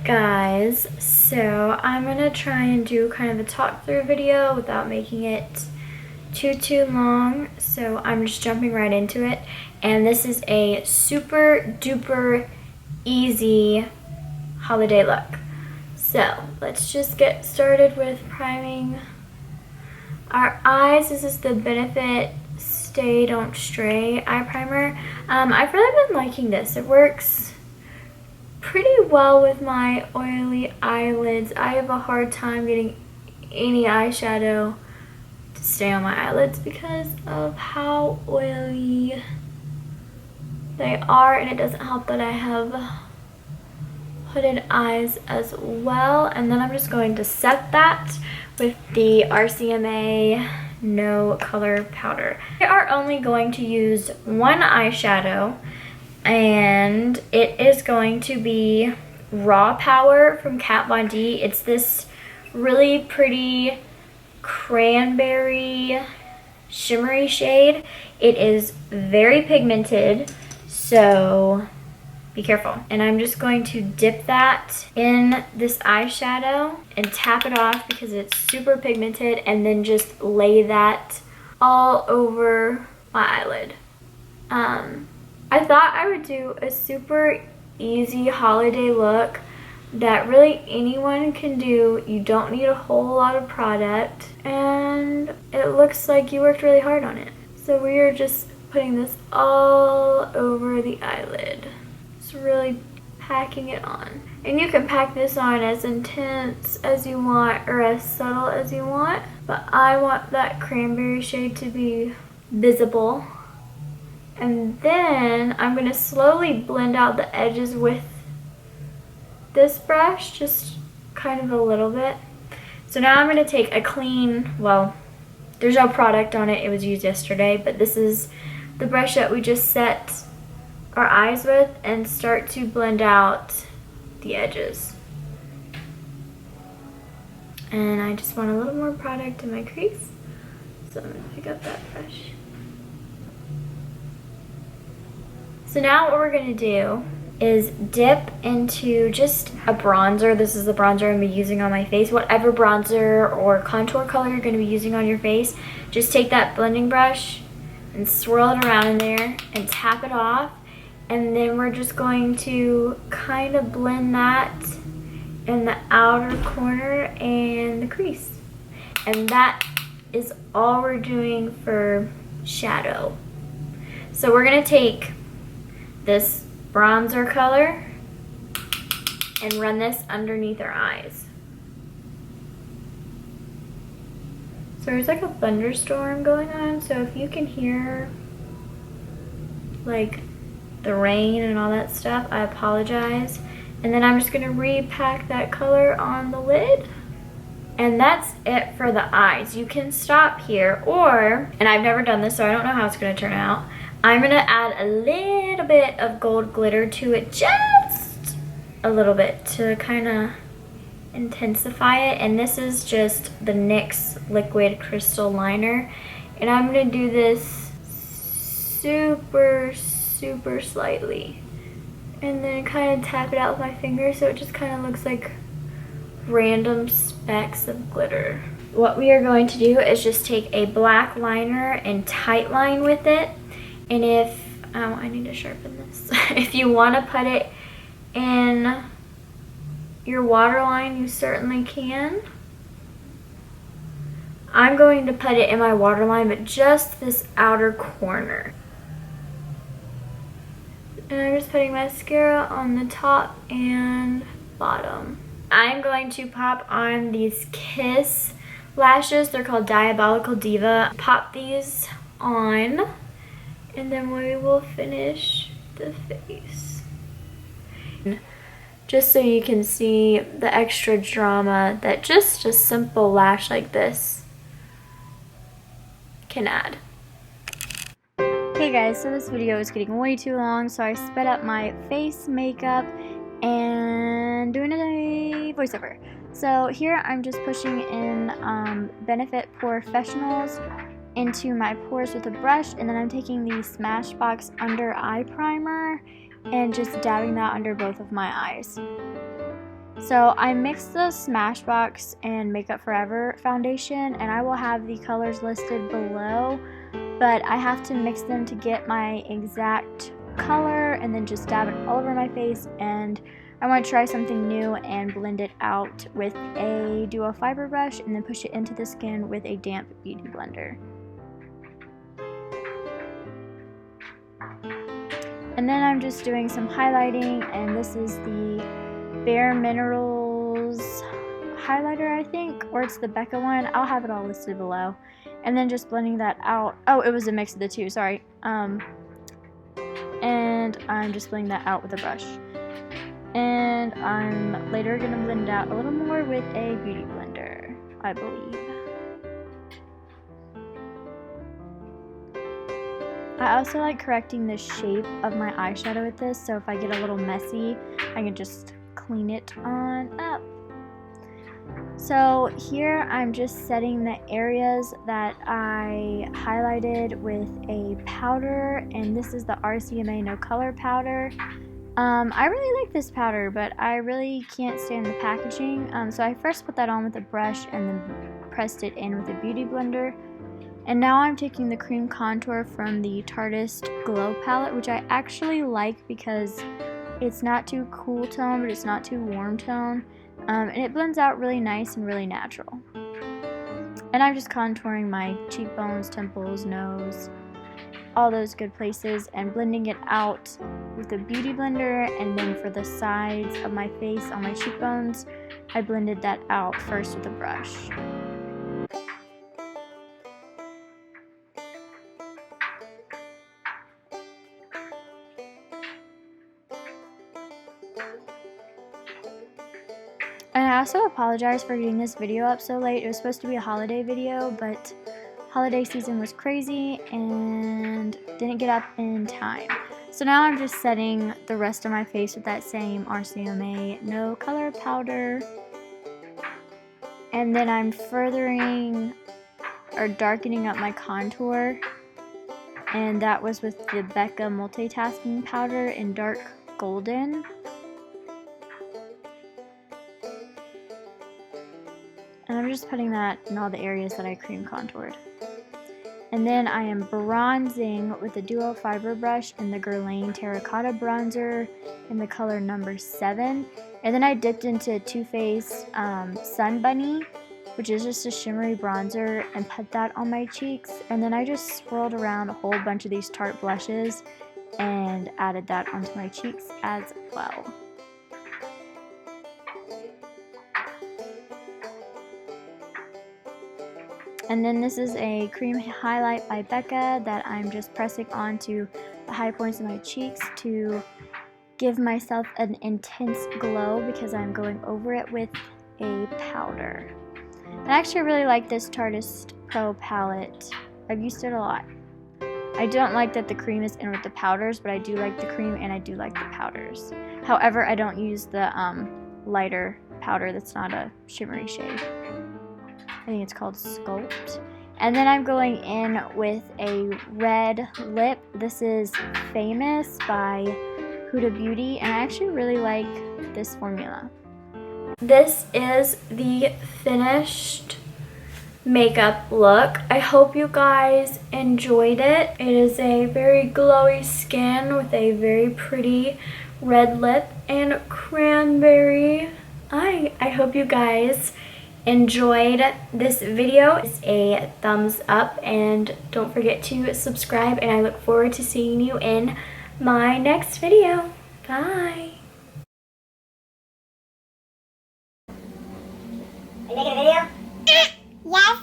guys, so I'm gonna try and do kind of a talk through video without making it too long, so I'm just jumping right into it. And this is a super duper easy holiday look. So let's just get started with priming our eyes. This is the Benefit Stay Don't Stray eye primer. I've really been liking this. It works pretty well with my oily eyelids. I have a hard time getting any eyeshadow to stay on my eyelids because of how oily they are, and it doesn't help that I have hooded eyes as well. And then I'm just going to set that with the RCMA No Color Powder. We are only going to use one eyeshadow, and it is going to be Raw Power from Kat Von D. It's this really pretty cranberry shimmery shade. It is very pigmented, so be careful. And I'm just going to dip that in this eyeshadow and tap it off because it's super pigmented, and then just lay that all over my eyelid. I thought I would do a super easy holiday look that really anyone can do. You don't need a whole lot of product, and it looks like you worked really hard on it. So we are just putting this all over the eyelid. Just really packing it on. And you can pack this on as intense as you want or as subtle as you want, but I want that cranberry shade to be visible. And then I'm going to slowly blend out the edges with this brush, just kind of a little bit. So now I'm going to take a clean, well, there's no product on it, it was used yesterday, but this is the brush that we just set our eyes with, and start to blend out the edges. And I just want a little more product in my crease, so I'm going to pick up that brush. So now what we're going to do is dip into just a bronzer. This is the bronzer I'm going to be using on my face. Whatever bronzer or contour color you're going to be using on your face, just take that blending brush and swirl it around in there and tap it off. And then we're just going to kind of blend that in the outer corner and the crease. And that is all we're doing for shadow. So we're going to take this bronzer color and run this underneath our eyes. So there's like a thunderstorm going on, so if you can hear like the rain and all that stuff, I apologize. And then I'm just gonna repack that color on the lid. And that's it for the eyes. You can stop here, or, and I've never done this so I don't know how it's gonna turn out, I'm gonna add a little bit of gold glitter to it, just a little bit, to kind of intensify it. And this is just the NYX Liquid Crystal Liner. And I'm gonna do this super slightly. And then kind of tap it out with my finger so it just kind of looks like random specks of glitter. What we are going to do is just take a black liner and tight line with it. And if, I need to sharpen this. If you want to put it in your waterline, you certainly can. I'm going to put it in my waterline, but just this outer corner. And I'm just putting mascara on the top and bottom. I'm going to pop on these Kiss lashes. They're called Diabolical Diva. Pop these on, and then we will finish the face. Just so you can see the extra drama that just a simple lash like this can add. Hey guys, so this video is getting way too long, so I sped up my face makeup and doing a voiceover. So here I'm just pushing in Benefit Professionals into my pores with a brush, and then I'm taking the Smashbox Under Eye Primer and just dabbing that under both of my eyes. So I mixed the Smashbox and Makeup Forever foundation, and I will have the colors listed below, but I have to mix them to get my exact color and then just dab it all over my face. And I want to try something new and blend it out with a duo fiber brush and then push it into the skin with a damp beauty blender. And then I'm just doing some highlighting, and this is the Bare Minerals highlighter, I think, or it's the Becca one. I'll have it all listed below. And then just blending that out. Oh, it was a mix of the two, sorry. And I'm just blending that out with a brush. And I'm later going to blend out a little more with a beauty blender, I believe. I also like correcting the shape of my eyeshadow with this, so if I get a little messy, I can just clean it on up. So here I'm just setting the areas that I highlighted with a powder, and this is the RCMA No Color powder. I really like this powder, but I really can't stand the packaging, so I first put that on with a brush and then pressed it in with a beauty blender. And now I'm taking the cream contour from the Tarteist Glow palette, which I actually like because it's not too cool tone, but it's not too warm tone, and it blends out really nice and really natural. And I'm just contouring my cheekbones, temples, nose, all those good places, and blending it out with a beauty blender. And then for the sides of my face on my cheekbones, I blended that out first with a brush. And I also apologize for getting this video up so late. It was supposed to be a holiday video, but holiday season was crazy and didn't get up in time. So now I'm just setting the rest of my face with that same RCMA No Color powder. And then I'm furthering or darkening up my contour. And that was with the Becca Multitasking powder in dark golden. And I'm just putting that in all the areas that I cream contoured. And then I am bronzing with the Duo Fiber Brush in the Guerlain Terracotta Bronzer in the color number 7. And then I dipped into Too Faced Sun Bunny, which is just a shimmery bronzer, and put that on my cheeks. And then I just swirled around a whole bunch of these Tarte blushes and added that onto my cheeks as well. And then this is a cream highlight by Becca that I'm just pressing onto the high points of my cheeks to give myself an intense glow because I'm going over it with a powder. And I actually really like this Tarteist Pro palette. I've used it a lot. I don't like that the cream is in with the powders, but I do like the cream and I do like the powders. However, I don't use the lighter powder that's not a shimmery shade. I think it's called Sculpt. And then I'm going in with a red lip. This is Famous by Huda Beauty, and I actually really like this formula. This is the finished makeup look. I hope you guys enjoyed it. It is a very glowy skin with a very pretty red lip and cranberry eye. I hope you guys enjoyed this video. It's a thumbs up, and don't forget to subscribe, and I look forward to seeing you in my next video. Bye. Are you making a video? Yes. What?